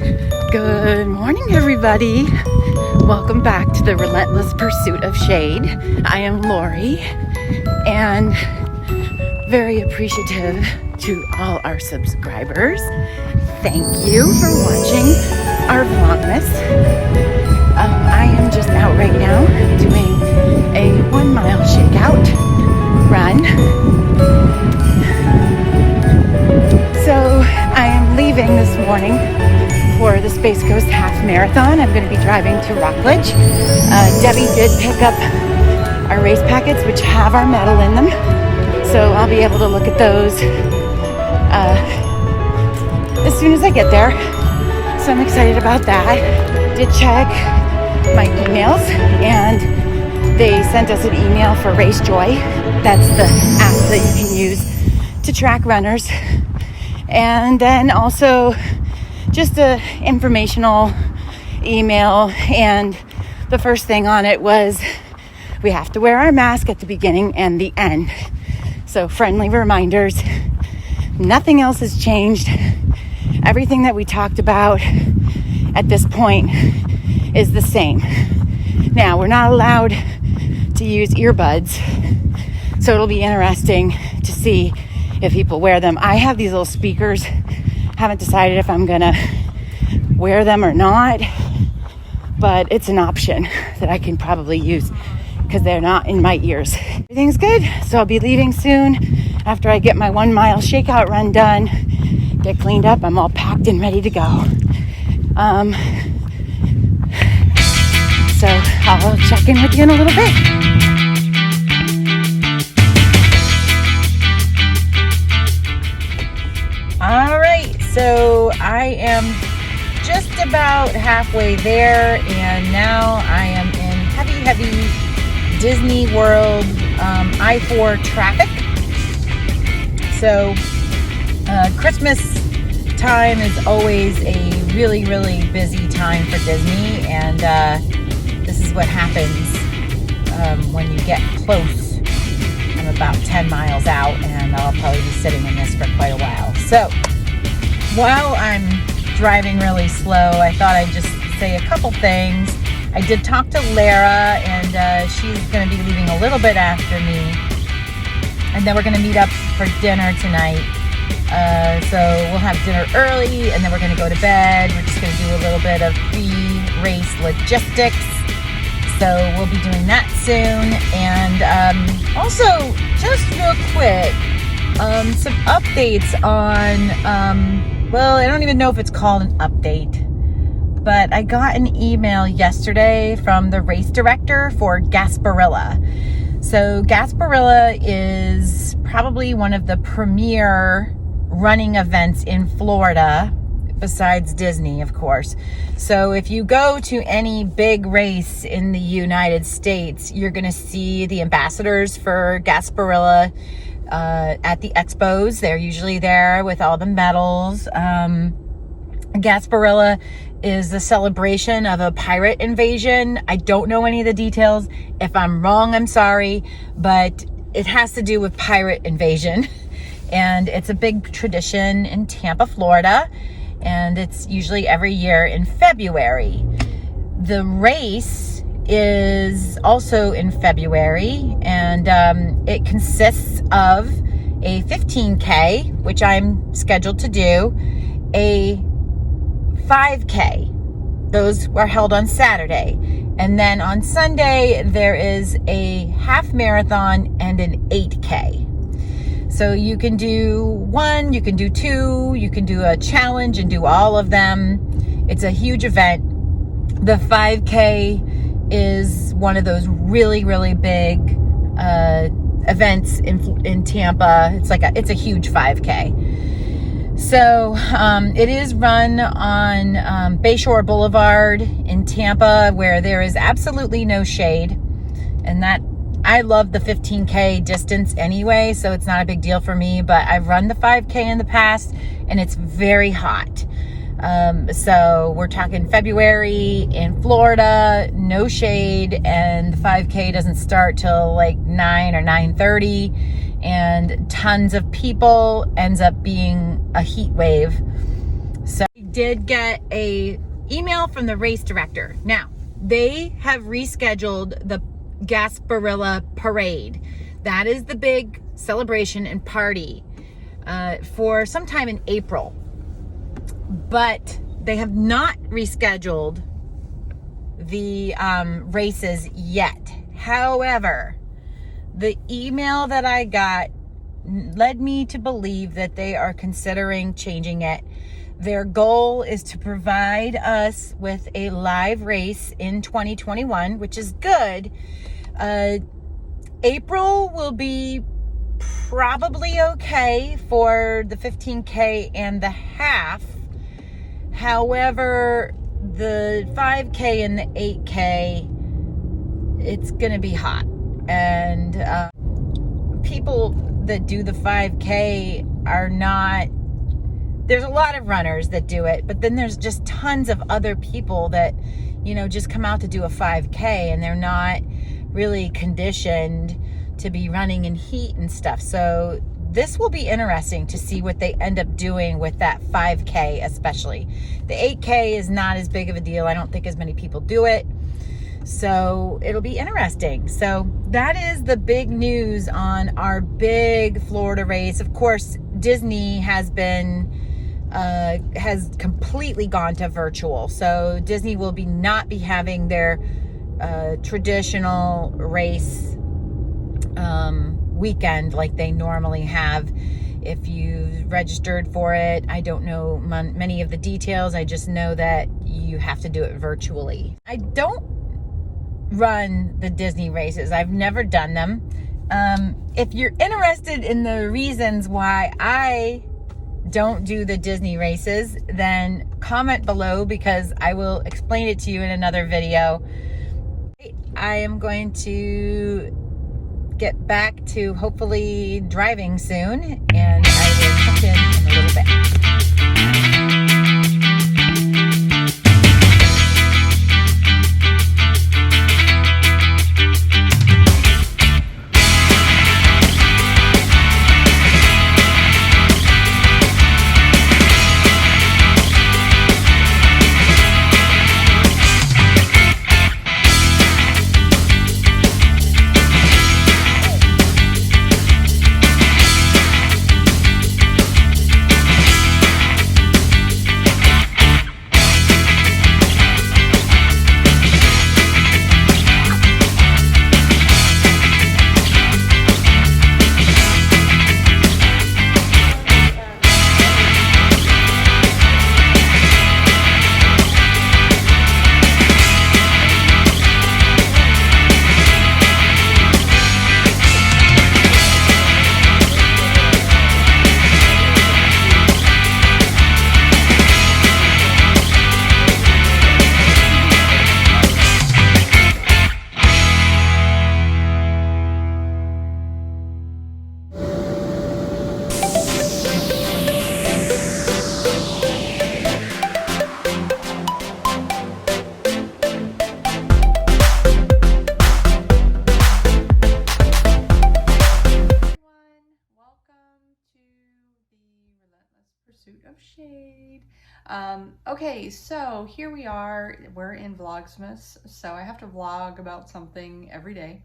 Good morning, everybody. Welcome back to the Relentless Pursuit of Shade. I am Lori, and very appreciative to all our subscribers. Thank you for watching our VLOGMAS. I am just out right now doing a 1 mile shakeout run. So I am leaving this morning for the SpaceCoast Half Marathon. I'm going to be driving to Rockledge. Debbie did pick up our race packets, which have our medal in them. So I'll be able to look at those as soon as I get there. So I'm excited about that. Did check my emails, and they sent us an email for Race Joy. That's the app that you can use to track runners. And then also just a informational email, and the first thing on it was we have to wear our mask at the beginning and the end. So friendly reminders. Nothing else has changed. Everything that we talked about at this point is the same. Now, we're not allowed to use earbuds, so it'll be interesting to see if people wear them. I have these little speakers. Haven't decided if I'm gonna wear them or not, but it's an option that I can probably use because they're not in my ears. Everything's good, so I'll be leaving soon after I get my 1 mile shakeout run done, get cleaned up. I'm all packed and ready to go. So I'll check in with you in a little bit. All right, so I am just about halfway there, and now I am in heavy Disney World I-4 traffic. So Christmas time is always a really busy time for Disney, and this is what happens when you get close. I'm about 10 miles out, and I'll probably be sitting in this for quite a while. So while I'm driving really slow, I thought I'd just say a couple things. I did talk to Lara, and she's going to be leaving a little bit after me, and then we're going to meet up for dinner tonight. So we'll have dinner early, and then we're going to go to bed. We're just going to do a little bit of pre-race logistics. So we'll be doing that soon. And also, just real quick, some updates on, well, I don't even know if it's called an update, but I got an email yesterday from the race director for Gasparilla. So Gasparilla is probably one of the premier running events in Florida, besides Disney, of course. So if you go to any big race in the United States, you're going to see the ambassadors for Gasparilla at the expos. They're usually there with all the medals. Gasparilla is the celebration of a pirate invasion. I don't know any of the details. If I'm wrong, I'm sorry, but it has to do with pirate invasion. And it's a big tradition in Tampa, Florida, and it's usually every year in February. The race is also in February, and it consists of a 15K, which I'm scheduled to do, a 5K. Those were held on Saturday. And then on Sunday, there is a half marathon and an 8K. So you can do one, you can do two, you can do a challenge and do all of them. It's a huge event. The 5K is one of those really big events in Tampa. It's a huge 5K. So it is run on Bayshore Boulevard in Tampa, where there is absolutely no shade, and that I love the 15K distance anyway, so it's not a big deal for me, but I've run the 5K in the past, and it's very hot. So we're talking February in Florida, no shade, and the 5K doesn't start till like 9 or 9:30, and tons of people, ends up being a heat wave. So I did get a email from the race director. Now, they have rescheduled the Gasparilla Parade. That is the big celebration and party for sometime in April. But they have not rescheduled the races yet. However, the email that I got led me to believe that they are considering changing it. Their goal is to provide us with a live race in 2021, which is good. April will be probably okay for the 15K and the half. However, the 5K and the 8K, it's going to be hot. And people that do the 5K are not, there's a lot of runners that do it, but then there's just tons of other people that, you know, just come out to do a 5K and they're not really conditioned to be running in heat and stuff. So this will be interesting to see what they end up doing with that 5K especially. The 8K is not as big of a deal. I don't think as many people do it. So it'll be interesting. So that is the big news on our big Florida race. Of course, Disney has completely gone to virtual. So Disney will not be having their traditional race weekend like they normally have. If you've registered for it, I don't know many of the details. I just know that you have to do it virtually. I don't run the Disney races. I've never done them. If you're interested in the reasons why I don't do the Disney races, then comment below because I will explain it to you in another video. I am going to get back to hopefully driving soon, and I will check in a little bit. Of shade. Okay, so here we are. We're in Vlogmas, so I have to vlog about something every day.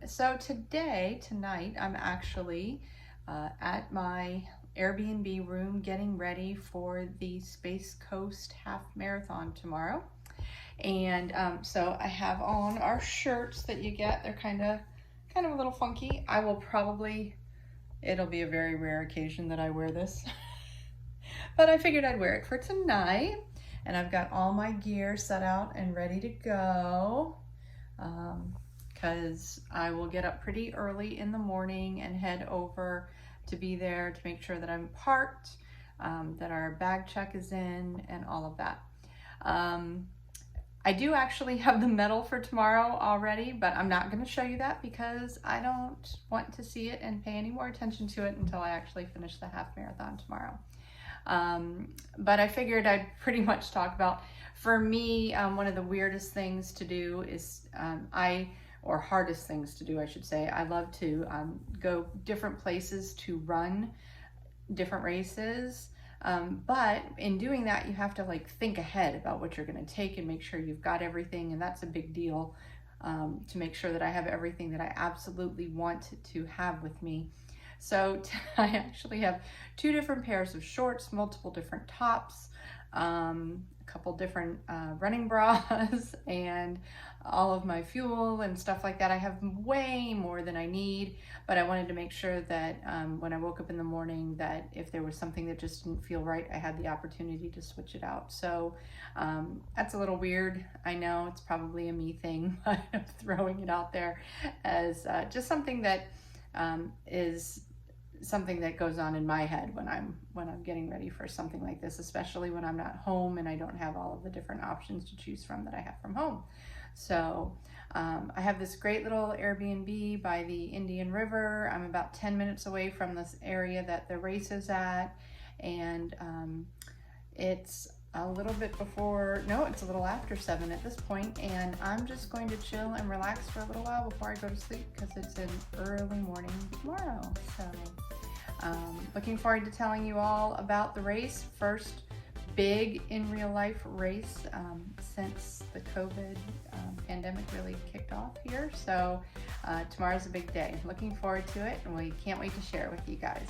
So tonight, I'm actually at my Airbnb room getting ready for the SpaceCoast Half Marathon tomorrow. And so I have on our shirts that you get. They're kind of a little funky. I will probably, it'll be a very rare occasion that I wear this. But I figured I'd wear it for tonight. And I've got all my gear set out and ready to go. Because I will get up pretty early in the morning and head over to be there to make sure that I'm parked, that our bag check is in, and all of that. I do actually have the medal for tomorrow already, but I'm not going to show you that because I don't want to see it and pay any more attention to it until I actually finish the half marathon tomorrow. But I figured I'd pretty much talk about, for me, one of the weirdest things to do is, or hardest things to do, I should say, I love to go different places to run different races. But in doing that, you have to like think ahead about what you're going to take and make sure you've got everything. And that's a big deal, to make sure that I have everything that I absolutely want to have with me. So I actually have 2 different pairs of shorts, multiple different tops, a couple different running bras, and all of my fuel and stuff like that. I have way more than I need, but I wanted to make sure that when I woke up in the morning, that if there was something that just didn't feel right, I had the opportunity to switch it out. So that's a little weird. I know it's probably a me thing, but I'm throwing it out there as just something that is something that goes on in my head when I'm getting ready for something like this, especially when I'm not home and I don't have all of the different options to choose from that I have from home. So I have this great little Airbnb by the Indian River. I'm about 10 minutes away from this area that the race is at, and it's a little bit before, no, it's a little after 7 at this point, and I'm just going to chill and relax for a little while before I go to sleep because it's an early morning tomorrow. So looking forward to telling you all about the race. First big in real life race since the COVID pandemic really kicked off here. So tomorrow's a big day. Looking forward to it, and we can't wait to share it with you guys.